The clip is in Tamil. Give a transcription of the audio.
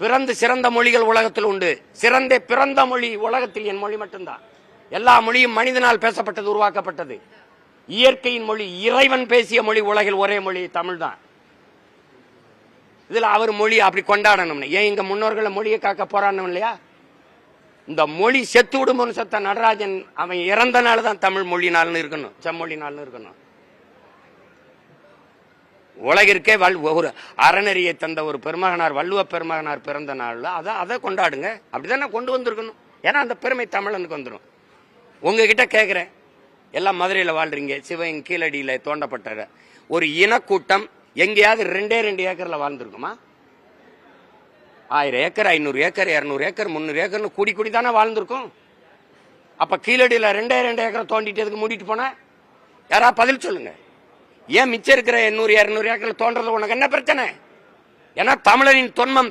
பிறந்து சிறந்த மொழிகள் உலகத்தில் உண்டு. சிறந்த பிறந்த மொழி உலகத்தில் என் மொழி மட்டும்தான். எல்லா மொழியும் மனிதனால் பேசப்பட்டது, உருவாக்கப்பட்டது. இயற்கையின் மொழி, இறைவன் பேசிய மொழி உலகில் ஒரே மொழி தமிழ் தான். இதுல அவர் மொழி அப்படி கொண்டாடணும். ஏன் இங்க முன்னோர்களை மொழியை காக்க போராடணும் இல்லையா? இந்த மொழி செத்து விடுமோன்னு செத்த நடராஜன் அவன் இறந்த நாள் தான் தமிழ் மொழி நாள்னு இருக்கணும், செம்மொழி நாள்னு இருக்கணும். உலகிற்கே ஒரு அறநெறியை தந்த ஒரு பெருமகனார், வள்ளுவ பெருமகனார் பிறந்த நாள்ல அதை கொண்டாடுங்க. அப்படிதான் கொண்டு வந்திருக்கணும். ஏன்னா அந்த பெருமை தமிழனுக்கு வந்துடும். உங்ககிட்ட கேட்கிறேன், எல்லாம் மதுரையில் வாழ்றீங்க, சிவன் கீழடியில தோண்டப்பட்ட ஒரு இனக்கூட்டம் எங்கேயாவது 2 ஏக்கர்ல வாழ்ந்துருக்குமா? 1000 ஏக்கர், 500 ஏக்கர், 200 ஏக்கர், 300 ஏக்கர்னு கூடி தானே வாழ்ந்துருக்கும். அப்ப கீழடியில 2 ஏக்கர் தோண்டிட்டு மூடிட்டு போன யாரா பதில் சொல்லுங்க. ஏன் மிச்சம் இருக்கிற 100, 200 ஏக்கர்ல தோன்றதுல உனக்கு என்ன பிரச்சனை? ஏன்னா தமிழனின் தொன்மம்